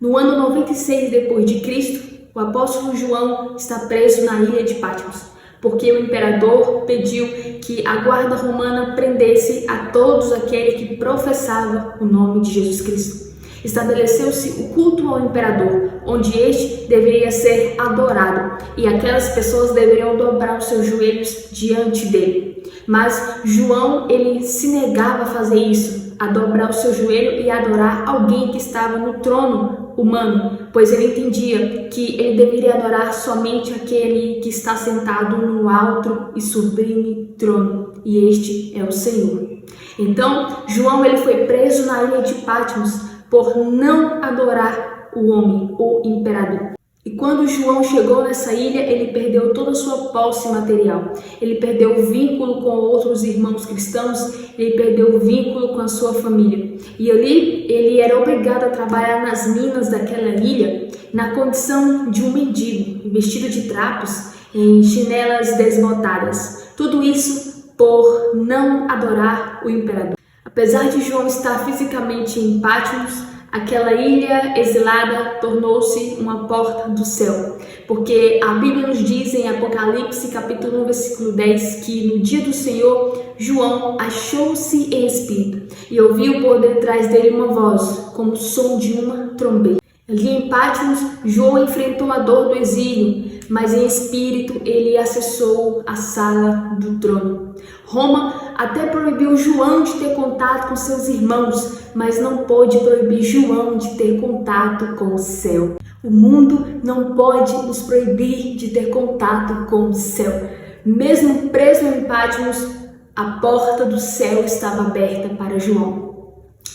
No ano 96 depois de Cristo, o apóstolo João está preso na ilha de Patmos, porque o imperador pediu que a guarda romana prendesse a todos aqueles que professavam o nome de Jesus Cristo. Estabeleceu-se o culto ao imperador, onde este deveria ser adorado, e aquelas pessoas deveriam dobrar os seus joelhos diante dele. Mas João, ele se negava a fazer isso, a dobrar o seu joelho e adorar alguém que estava no trono humano, pois ele entendia que ele deveria adorar somente aquele que está sentado no alto e sublime trono, e este é o Senhor. Então, João, ele foi preso na ilha de Patmos por não adorar o homem, o imperador. E quando João chegou nessa ilha, ele perdeu toda a sua posse material. Ele perdeu o vínculo com outros irmãos cristãos, ele perdeu o vínculo com a sua família. E ali ele era obrigado a trabalhar nas minas daquela ilha, na condição de um mendigo, vestido de trapos, em chinelas desbotadas. Tudo isso por não adorar o imperador. Apesar de João estar fisicamente em Patmos, aquela ilha exilada tornou-se uma porta do céu, porque a Bíblia nos diz em Apocalipse capítulo 1, versículo 10, que no dia do Senhor, João achou-se em espírito e ouviu por detrás dele uma voz, como o som de uma trombeta. Ali em Patmos, João enfrentou a dor do exílio, mas em espírito ele acessou a sala do trono. Roma até proibiu João de ter contato com seus irmãos, mas não pôde proibir João de ter contato com o céu. O mundo não pode nos proibir de ter contato com o céu. Mesmo preso em Patmos, a porta do céu estava aberta para João.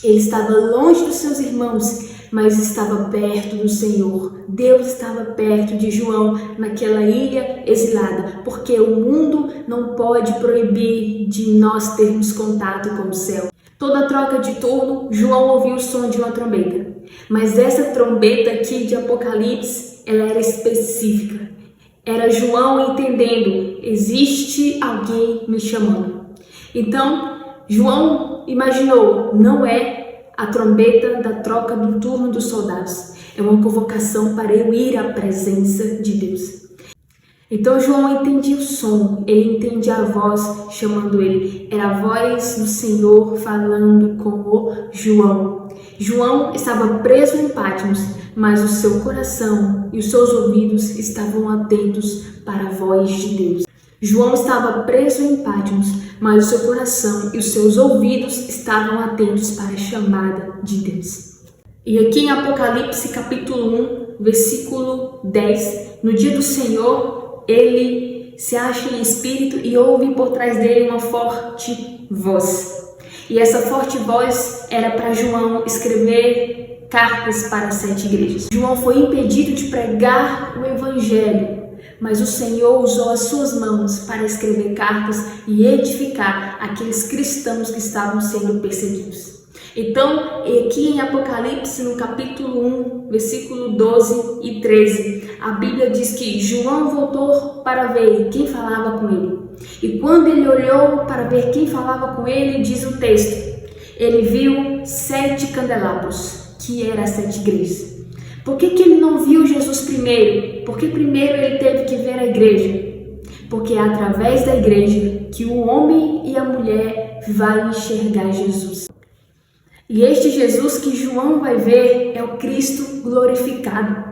Ele estava longe dos seus irmãos, mas estava perto do Senhor. Deus estava perto de João naquela ilha exilada, porque o mundo não pode proibir de nós termos contato com o céu. Toda troca de turno, João ouviu o som de uma trombeta. Mas essa trombeta aqui de Apocalipse, ela era específica. Era João entendendo, existe alguém me chamando. Então, João imaginou, não é a trombeta da troca do turno dos soldados. É uma convocação para eu ir à presença de Deus. Então João entendia o som, ele entendia a voz chamando ele. Era a voz do Senhor falando com o João. João estava preso em Patmos, mas o seu coração e os seus ouvidos estavam atentos para a voz de Deus. João estava preso em Patmos, mas o seu coração e os seus ouvidos estavam atentos para a chamada de Deus. E aqui em Apocalipse capítulo 1, versículo 10, no dia do Senhor, ele se acha em espírito e ouve por trás dele uma forte voz. E essa forte voz era para João escrever cartas para 7 igrejas. João foi impedido de pregar o evangelho, mas o Senhor usou as suas mãos para escrever cartas e edificar aqueles cristãos que estavam sendo perseguidos. Então, aqui em Apocalipse, no capítulo 1, versículo 12 e 13, a Bíblia diz que João voltou para ver quem falava com ele. E quando ele olhou para ver quem falava com ele, diz o texto, ele viu 7 candelabros, que eram as 7 igrejas. Por que ele não viu Jesus primeiro? Porque primeiro ele teve que ver a igreja. Porque é através da igreja que o homem e a mulher vai enxergar Jesus. E este Jesus que João vai ver é o Cristo glorificado.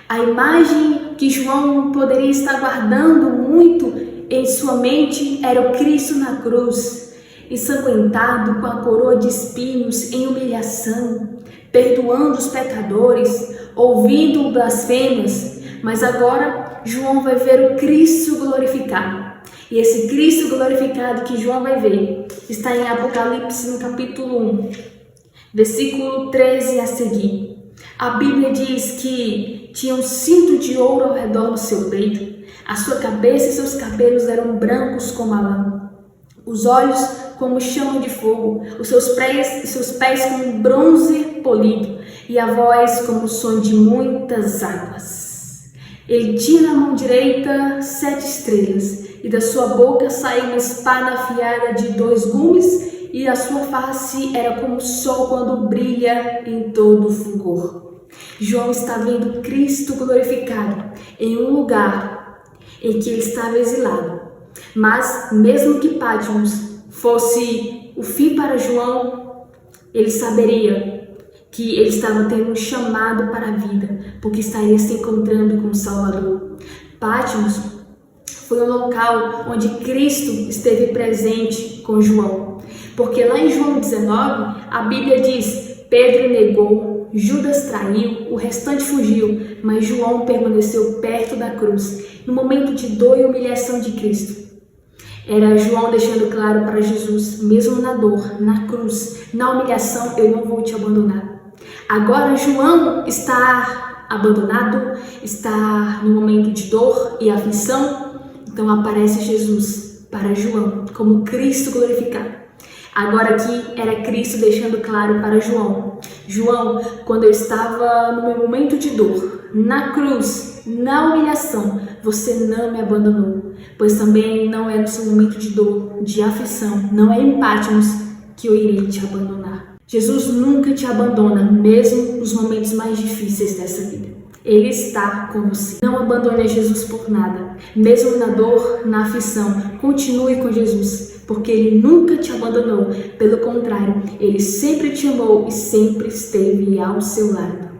A imagem que João poderia estar guardando muito em sua mente era o Cristo na cruz, ensanguentado com a coroa de espinhos em humilhação, perdoando os pecadores, ouvindo blasfêmias. Mas agora João vai ver o Cristo glorificado. E esse Cristo glorificado que João vai ver está em Apocalipse no capítulo 1, versículo 13 a seguir. A Bíblia diz que tinha um cinto de ouro ao redor do seu peito. A sua cabeça e seus cabelos eram brancos como a lã. Os olhos como chama de fogo. Os seus pés como bronze polido. E a voz como o som de muitas águas. Ele tinha na mão direita 7 estrelas. E da sua boca saía uma espada afiada de 2 gumes. E a sua face era como o sol quando brilha em todo fulgor. João está vendo Cristo glorificado em um lugar em que ele estava exilado. Mas, mesmo que Patmos fosse o fim para João, ele saberia que ele estava tendo um chamado para a vida, porque estaria se encontrando com o Salvador. Patmos foi um local onde Cristo esteve presente com João, porque lá em João 19, a Bíblia diz: Pedro negou, Judas traiu, o restante fugiu, mas João permaneceu perto da cruz, no momento de dor e humilhação de Cristo. Era João deixando claro para Jesus, mesmo na dor, na cruz, na humilhação, eu não vou te abandonar. Agora João está abandonado, está no momento de dor e aflição, então aparece Jesus para João como Cristo glorificado. Agora aqui era Cristo deixando claro para João: João, quando eu estava no meu momento de dor, na cruz, na humilhação, você não me abandonou, pois também não é no seu momento de dor, de aflição, não é em Patmos que eu irei te abandonar. Jesus nunca te abandona, mesmo nos momentos mais difíceis dessa vida. Ele está com você. Não abandone Jesus por nada. Mesmo na dor, na aflição, continue com Jesus, porque Ele nunca te abandonou. Pelo contrário, Ele sempre te amou e sempre esteve ao seu lado.